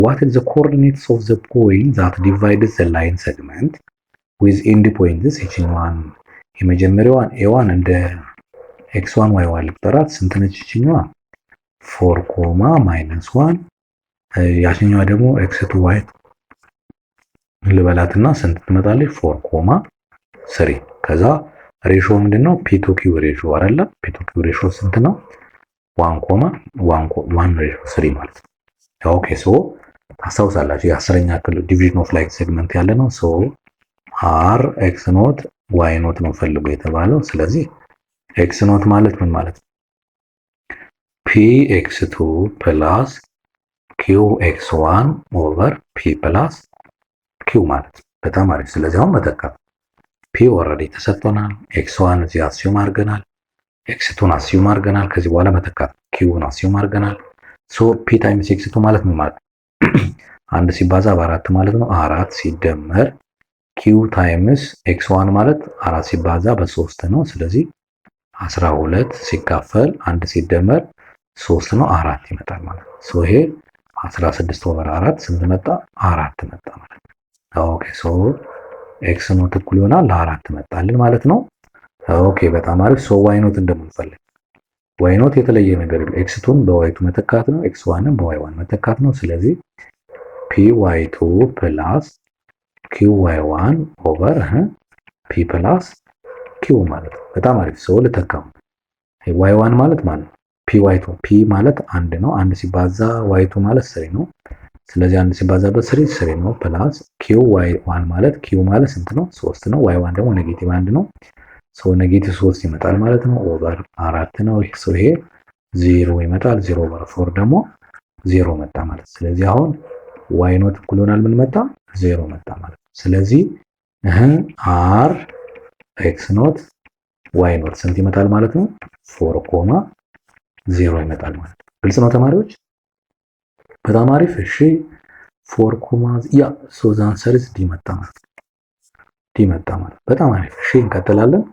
what is the coordinates of the point that divides the line segment with end points? ይችኛዋን የመጀመሪያዋን a1 እንደ x1 y1 ልጠራት ስንት ነች ይችኛዋ 4 ኮማ -1 ያችኛዋ ደግሞ x2 y ልበላትና ስንት ትመጣለች 4 ኮማ 3 ከዛ ሬሾ ምንድነው p2q ሬሾ አይደለ p2q ሬሾ ስንት ነው 1 ኮማ 1 ሬሾ 3 ማለት ነው ኦኬ ሶ ታስታውሳላችሁ የ10ኛ ክፍል ዲቪዥን ኦፍ ላይን ሴግመንት ያለ ነው ሶ r x ኖት y ኖት ነው ፈልጎ የተባለው ስለዚህ x ኖት ማለት ምን ማለት ነው px2 plus qx1 over p plus q ማለት በጣም አሪፍ ስለዚህ አሁን መተካት p ኦሬዲ ተሰጥቶናል x1 እዚህ አስዩም አድርገናል x2ን አስዩም አድርገናል ከዚህ በኋላ መተካት qን አስዩም አድርገናል ሶ p ታይምስ x2 ማለት ምን ማለት አንድ ሲባዛ በ4 ማለት ነው 4 ሲደመር q ታይምስ x1 ማለት 4 ሲባዛ በ3 ነው ስለዚህ 12 ሲካፈል 1 ሲደመር 3 ነው 4 ይመጣል ማለት ነው ሶ ይሄ 16 ኦቨር 4 ስንት መጣ 4 መጣ ማለት ነው ኦኬ ሶ x ኖት እኩል ይሆናል ለ4 መጣልን ማለት ነው ኦኬ በጣም አሪፍ ሶ y ኖት እንደምንፈልግ y ኖት የተለየ ነገር የለም x2ን በy2 መተካት ነው x1ን በy1 መተካት ነው ስለዚህ py2 plus qy1 over p plus q ማለት ነው በጣም አሪፍ ሰው ልተካው y1 ማለት ማለት py2 p ማለት 1 ነው 1 ሲባዛ y2 ማለት 3 ነው ስለዚህ 1 ሲባዛ በ3 3 ነው ፕላስ qy1 ማለት q ማለት ስንት ነው 3 ነው y1 ደግሞ ኔጌቲቭ 1 ነው ሶ ኔጌቲቭ 3 ይመጣል ማለት ነው ኦቨር 4 ነው ሶ ይሄ 0 ይመጣል 0 ኦቨር 4 ደግሞ 0 መጣ ማለት ስለዚህ አሁን y ኖት እኩል ይሆናል ምን መጣ 0 መጣ ማለት ስለዚህ r x ኖት y ኖት ስንት ይመጣል ማለት ነው 4 ኮማ 0 ይመጣል ማለት ግልጽ ነው ተማሪዎች በጣም አሪፍ እሺ 4 ኮማ ያ ሶ ዘ አንሰር ኢዝ ዲ መጣ ማለት ዲ መጣ ማለት በጣም አሪፍ እሺ እንቀጥላለን